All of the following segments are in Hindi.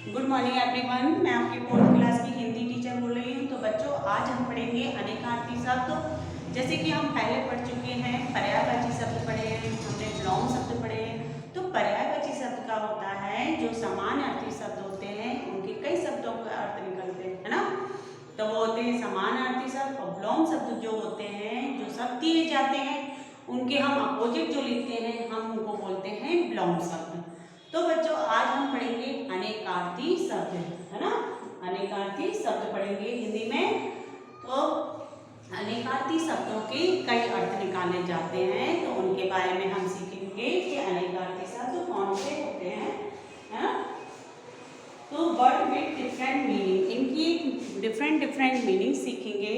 Good morning everyone. मैं आपकी 4th क्लास की हिंदी टीचर बोल रही हूँ। तो बच्चों, आज हम पढ़ेंगे अनेकार्थी शब्द। जैसे कि हम पहले पढ़ चुके हैं, पर्यायवाची शब्द पढ़े हैं, हमने विलोम शब्द पढ़े हैं। तो पर्यायवाची शब्द का होता है जो समानार्थी शब्द होते हैं, उनके कई शब्दों का अर्थ निकलते हैं, है ना। तो वो होते हैं समानार्थी शब्द। और विलोम शब्द जो होते हैं, जो शब्द दिए जाते हैं, उनके हम अपोजिट जो लिखते हैं, हम उनको बोलते हैं विलोम शब्द। तो बच्चों, आज हम पढ़ेंगे अनेकार्थी शब्द, है ना। अनेकार्थी शब्द पढ़ेंगे हिंदी में। तो अनेकार्थी शब्दों के कई अर्थ निकाले जाते हैं, तो उनके बारे में हम सीखेंगे कि अनेकार्थी शब्द कौन से होते हैं, है ना। तो वर्ड विद डिफरेंट मीनिंग, इनकी डिफरेंट मीनिंग सीखेंगे।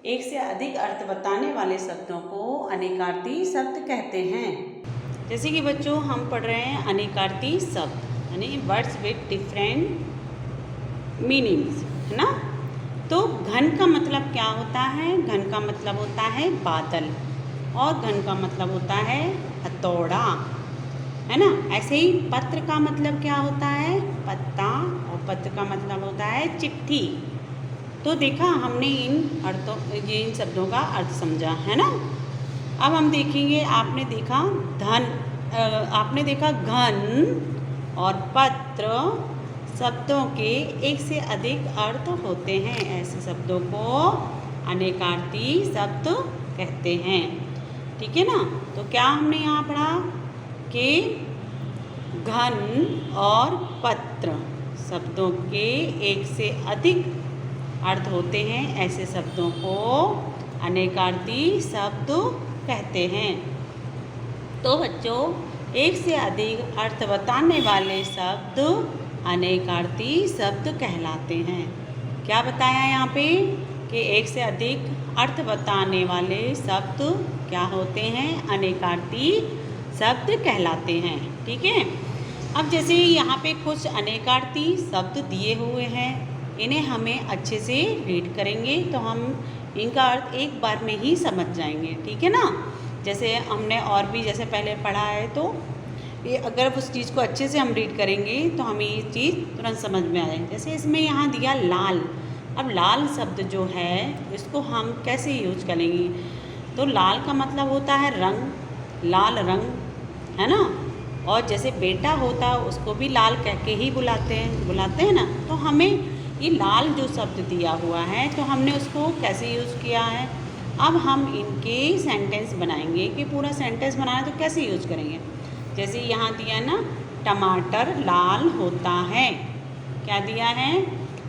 एक से अधिक अर्थ बताने वाले शब्दों को अनेकार्थी शब्द कहते हैं। जैसे कि बच्चों, हम पढ़ रहे हैं अनेकार्थी शब्द, यानी वर्ड्स विद डिफरेंट मीनिंग्स, है ना। तो घन का मतलब क्या होता है? घन का मतलब होता है बादल, और घन का मतलब होता है हथौड़ा, है ना। ऐसे ही पत्र का मतलब क्या होता है? पत्ता, और पत्र का मतलब होता है चिट्ठी। तो देखा हमने इन शब्दों का अर्थ समझा, है ना। अब हम देखेंगे, आपने देखा घन और पत्र शब्दों के एक से अधिक अर्थ होते हैं। ऐसे शब्दों को अनेकार्थी शब्द कहते हैं, ठीक है ना। तो क्या हमने यहाँ पढ़ा कि घन और पत्र शब्दों के एक से अधिक अर्थ होते हैं। ऐसे शब्दों को अनेकार्थी शब्द कहते हैं। तो बच्चों, एक से अधिक अर्थ बताने वाले शब्द अनेकार्थी शब्द कहलाते हैं। क्या बताया यहाँ पे कि एक से अधिक अर्थ बताने वाले शब्द क्या होते हैं? अनेकार्थी शब्द कहलाते हैं, ठीक है। अब जैसे यहाँ पे कुछ अनेकार्थी शब्द दिए हुए हैं, इन्हें हमें अच्छे से रीड करेंगे तो हम इनका अर्थ एक बार में ही समझ जाएंगे, ठीक है ना। जैसे हमने और भी जैसे पहले पढ़ा है, तो ये अगर उस चीज़ को अच्छे से हम रीड करेंगे तो हमें ये चीज़ तुरंत समझ में आ जाए। जैसे इसमें यहाँ दिया लाल। अब लाल शब्द जो है, इसको हम कैसे यूज करेंगे? तो लाल का मतलब होता है रंग, लाल रंग, है ना। और जैसे बेटा होता है, उसको भी लाल कह के ही बुलाते हैं ना। तो हमें ये लाल जो शब्द दिया हुआ है, तो हमने उसको कैसे यूज़ किया है? अब हम इनके सेंटेंस बनाएंगे कि पूरा सेंटेंस बनाना तो कैसे यूज करेंगे। जैसे यहाँ दिया ना, टमाटर लाल होता है। क्या दिया है?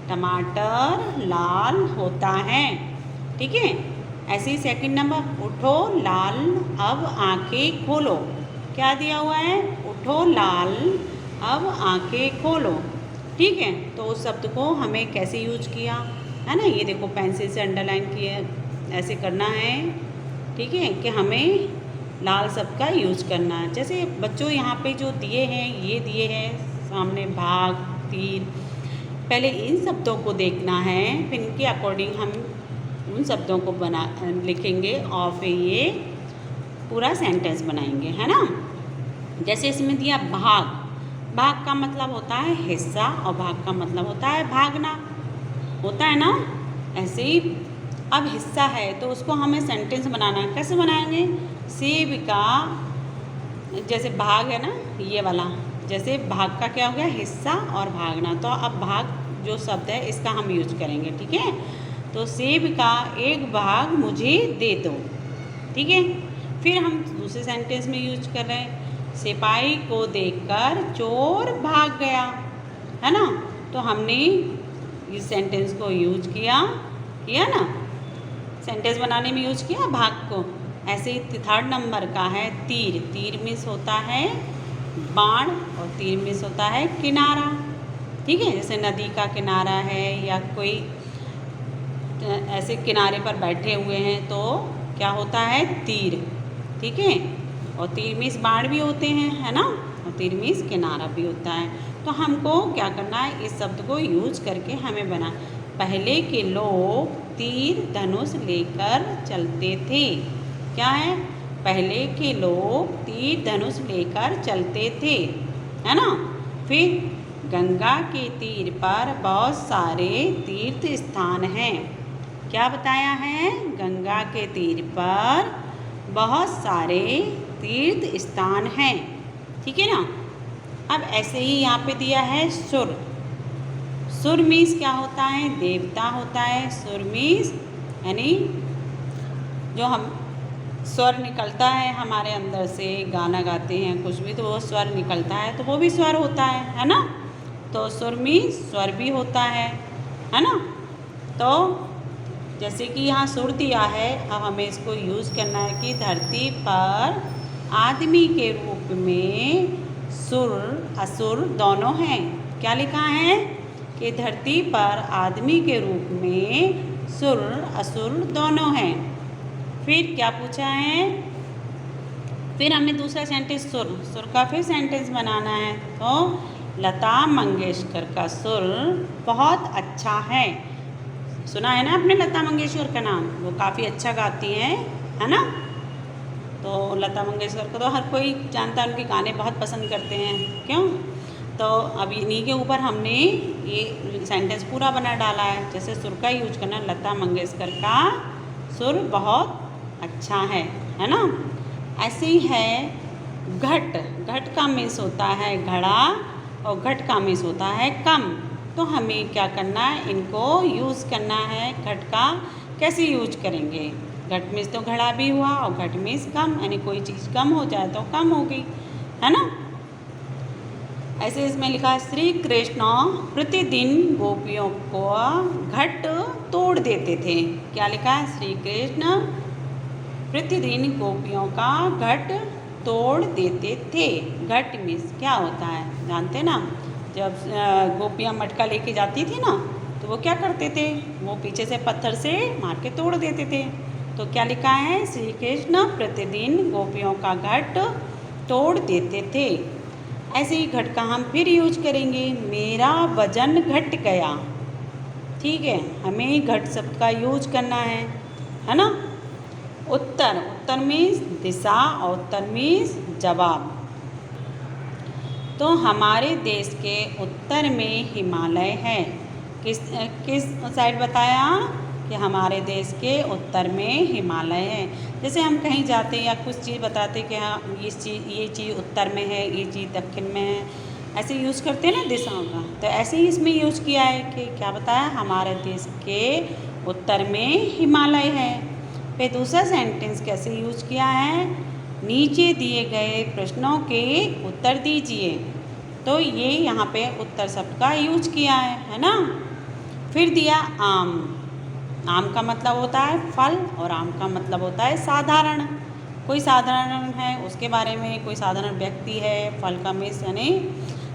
टमाटर लाल होता है, ठीक है। ऐसे ही सेकंड नंबर, उठो लाल अब आंखें खोलो। क्या दिया हुआ है? उठो लाल अब आंखें खोलो, ठीक है। तो उस शब्द को हमें कैसे यूज किया, है ना। ये देखो पेंसिल से अंडरलाइन किया, ऐसे करना है, ठीक है, कि हमें लाल शब्द का यूज करना है। जैसे बच्चों, यहाँ पे जो दिए हैं, ये दिए हैं सामने भाग, तीर। पहले इन शब्दों को देखना है, फिर इनके अकॉर्डिंग हम उन शब्दों को लिखेंगे और फिर ये पूरा सेंटेंस बनाएंगे, है ना। जैसे इसमें दिया भाग। भाग का मतलब होता है हिस्सा, और भाग का मतलब होता है भागना, होता है ना। ऐसे ही अब हिस्सा है तो उसको हमें सेंटेंस बनाना है। कैसे बनाएंगे? सेब का, जैसे भाग है ना ये वाला, जैसे भाग का क्या हो गया? हिस्सा और भागना। तो अब भाग जो शब्द है, इसका हम यूज करेंगे, ठीक है। तो सेब का एक भाग मुझे दे दो, ठीक है। फिर हम दूसरे सेंटेंस में यूज कर रहे हैं, सिपाही को देखकर चोर भाग गया, है ना। तो हमने इस सेंटेंस को यूज किया ना, सेंटेंस बनाने में यूज किया भाग को। ऐसे ही थर्ड नंबर का है तीर। तीर मीन्स होता है बाण, और तीर मीन्स होता है किनारा, ठीक है। जैसे नदी का किनारा है, या कोई ऐसे किनारे पर बैठे हुए हैं, तो क्या होता है? तीर, ठीक है। और तीर मीन्स बाण भी होते हैं, है ना, और तीर मीन्स किनारा भी होता है। तो हमको क्या करना है? इस शब्द को यूज करके हमें बना। पहले के लोग तीर धनुष लेकर चलते थे। क्या है? पहले के लोग तीर धनुष लेकर चलते थे, है ना। फिर गंगा के तीर पर बहुत सारे तीर्थ स्थान हैं। क्या बताया है? गंगा के तीर पर बहुत सारे तीर्थ स्थान हैं। ठीक है ना। अब ऐसे ही यहाँ पे दिया है सुर। सुर मीन्स क्या होता है? देवता होता है। सुर मीन्स यानी जो हम स्वर निकलता है हमारे अंदर से, गाना गाते हैं कुछ भी तो वो स्वर निकलता है तो वो भी स्वर होता है ना। तो सुर मीन्स स्वर भी होता है ना। तो जैसे कि यहाँ सुर दिया है, अब हमें इसको यूज़ करना है कि धरती पर आदमी के रूप में सुर असुर दोनों हैं। क्या लिखा है? कि धरती पर आदमी के रूप में सुर असुर दोनों हैं। फिर क्या पूछा है? फिर हमें दूसरा सेंटेंस सुर का फिर सेंटेंस बनाना है। तो लता मंगेशकर का सुर बहुत अच्छा है। सुना है ना आपने लता मंगेशकर का नाम? वो काफ़ी अच्छा गाती हैं, है ना। तो लता मंगेशकर को तो हर कोई जानता है, उनके गाने बहुत पसंद करते हैं। क्यों? तो अब इन्हीं के ऊपर हमने ये सेंटेंस पूरा बना डाला है। जैसे सुर का यूज करना, लता मंगेशकर का सुर बहुत अच्छा है ना। ऐसे ही है घट। घट का मीन्स होता है घड़ा और घट का मीन्स होता है कम। तो हमें क्या करना है? इनको यूज़ करना है। घट का कैसे यूज करेंगे? घट मीन्स तो घड़ा भी हुआ और घट मीन्स कम, यानी कोई चीज़ कम हो जाए तो कम हो गई, है ना। ऐसे इसमें लिखा है श्री कृष्ण प्रतिदिन गोपियों को घट तोड़ देते थे। क्या लिखा है? श्री कृष्ण प्रतिदिन गोपियों का घट तोड़ देते थे। घट मीन्स क्या होता है जानते ना? जब गोपियाँ मटका लेके जाती थी ना तो वो क्या करते थे? वो पीछे से पत्थर से मार के तोड़ देते थे। तो क्या लिखा है? श्री कृष्ण प्रतिदिन गोपियों का घट तोड़ देते थे। ऐसे ही घट का हम फिर यूज करेंगे, मेरा वजन घट गया। ठीक है, हमें घट शब्द का यूज करना है ना। उत्तर, उत्तर मीन्स दिशा और उत्तर मीन्स जवाब। तो हमारे देश के उत्तर में हिमालय है। किस साइड बताया? कि हमारे देश के उत्तर में हिमालय है। जैसे हम कहीं जाते हैं या कुछ चीज़ बताते कि हाँ ये चीज़ उत्तर में है, ये चीज़ दक्षिण में है, ऐसे यूज़ करते हैं ना दिशाओं का। तो ऐसे ही इसमें यूज़ किया है कि क्या बताया? हमारे देश के उत्तर में हिमालय है। फिर दूसरा सेंटेंस कैसे यूज किया है? नीचे दिए गए प्रश्नों के उत्तर दीजिए। तो ये यहाँ पे उत्तर शब्द का यूज किया है ना। फिर दिया आम। आम का मतलब होता है फल और आम का मतलब होता है साधारण। कोई साधारण है उसके बारे में, कोई साधारण व्यक्ति है। फल का मीन्स यानी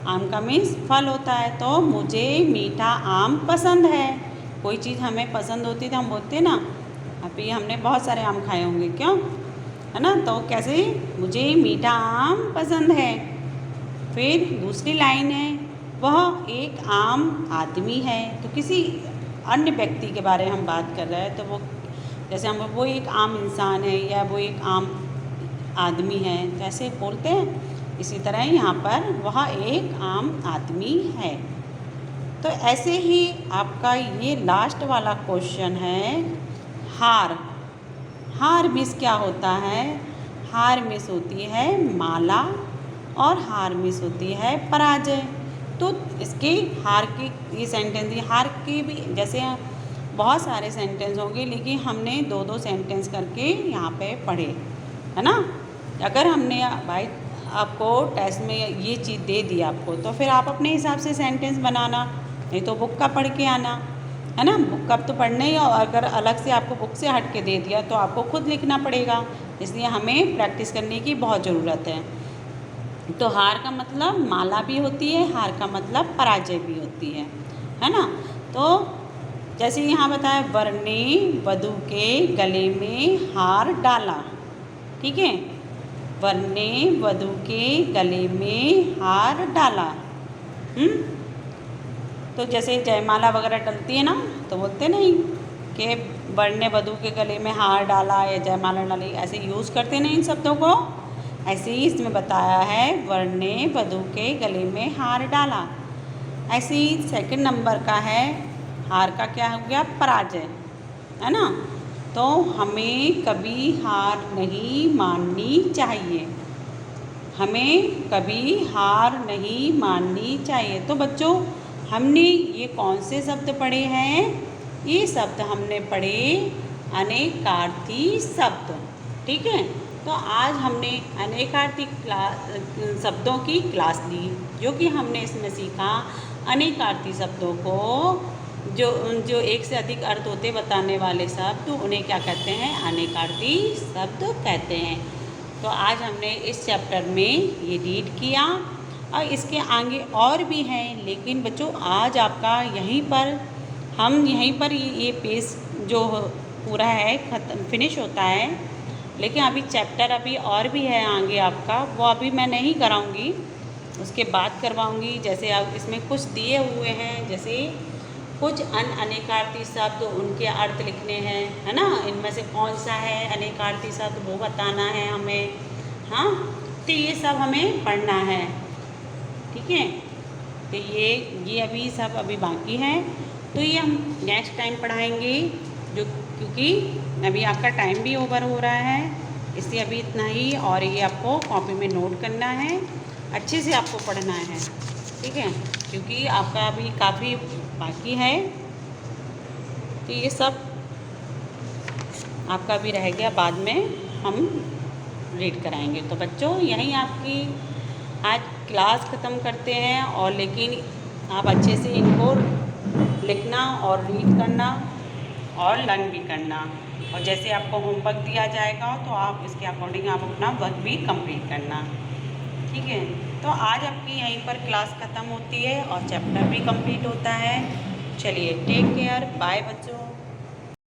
आम का मीन्स फल होता है। तो मुझे मीठा आम पसंद है। कोई चीज़ हमें पसंद होती तो हम बोलते ना अभी हमने बहुत सारे आम खाए होंगे, क्यों, है ना। तो कैसे? मुझे मीठा आम पसंद है। फिर दूसरी लाइन है वह एक आम आदमी है। तो किसी अन्य व्यक्ति के बारे में हम बात कर रहे हैं तो वो जैसे हम वो एक आम इंसान है या वो एक आम आदमी है जैसे बोलते हैं, इसी तरह यहाँ पर वह एक आम आदमी है। तो ऐसे ही आपका ये लास्ट वाला क्वेश्चन है हार। हार मिस क्या होता है? हार मिस होती है माला और हार मिस होती है पराजय। तो इसके हार की ये सेंटेंस, हार की भी जैसे बहुत सारे सेंटेंस होंगे लेकिन हमने दो दो सेंटेंस करके यहाँ पे पढ़े, है ना। अगर हमने भाई आपको टेस्ट में ये चीज़ दे दी आपको तो फिर आप अपने हिसाब से सेंटेंस बनाना, नहीं तो बुक का पढ़ के आना, है ना। बुक का तो पढ़ना ही, और अगर अलग से आपको बुक से हट के दे दिया तो आपको खुद लिखना पड़ेगा। इसलिए हमें प्रैक्टिस करने की बहुत ज़रूरत है। तो हार का मतलब माला भी होती है, हार का मतलब पराजय भी होती है ना। तो जैसे यहाँ बताया वर ने वधू के गले में हार डाला। ठीक है, वर ने वधू के गले में हार डाला। तो जैसे जयमाला वगैरह डलती है ना तो बोलते नहीं कि वर ने वधू के गले में हार डाला या जयमाला डाली, ऐसे यूज़ करते नहीं इन शब्दों को। ऐसे ही इसमें बताया है वर ने वधू के गले में हार डाला। ऐसे ही सेकंड नंबर का है हार का क्या हो गया, पराजय, है ना। तो हमें कभी हार नहीं माननी चाहिए, हमें कभी हार नहीं माननी चाहिए। तो बच्चों हमने ये कौन से शब्द पढ़े हैं, ये शब्द हमने पढ़े अनेकार्थी शब्द, ठीक है। तो आज हमने अनेकार्थी शब्दों की क्लास ली, जो कि हमने इसमें सीखा अनेकार्थी शब्दों को, जो एक से अधिक अर्थ होते बताने वाले शब्द, उन्हें क्या कहते हैं, अनेकार्थी शब्द कहते हैं। तो आज हमने इस चैप्टर में ये रीड किया और इसके आगे और भी हैं, लेकिन बच्चों आज आपका यहीं पर ये पेज जो पूरा है ख़त्म फिनिश होता है। लेकिन अभी चैप्टर अभी और भी है आगे आपका, वो अभी मैं नहीं कराऊंगी, उसके बाद करवाऊंगी। जैसे आप इसमें कुछ दिए हुए हैं, जैसे कुछ अनेकार्थी शब्द, उनके अर्थ लिखने हैं, है ना। इनमें से कौन सा है अनेकार्थी शब्द वो बताना है हमें, हाँ। तो ये सब हमें पढ़ना है, ठीक है। तो ये अभी सब अभी बाकी है, तो ये हम नेक्स्ट टाइम पढ़ाएंगे, क्योंकि अभी आपका टाइम भी ओवर हो रहा है, इसलिए अभी इतना ही। और ये आपको कॉपी में नोट करना है, अच्छे से आपको पढ़ना है, ठीक है, क्योंकि आपका अभी काफ़ी बाकी है। तो ये सब आपका भी रह गया, बाद में हम रीड कराएंगे। तो बच्चों यहीं आपकी आज क्लास ख़त्म करते हैं, और लेकिन आप अच्छे से इनको लिखना और रीड करना और लर्न भी करना, और जैसे आपको होमवर्क दिया जाएगा तो आप इसके अकॉर्डिंग आप अपना वर्क भी कंप्लीट करना, ठीक है। तो आज आपकी यहीं पर क्लास ख़त्म होती है और चैप्टर भी कंप्लीट होता है। चलिए टेक केयर, बाय बच्चों।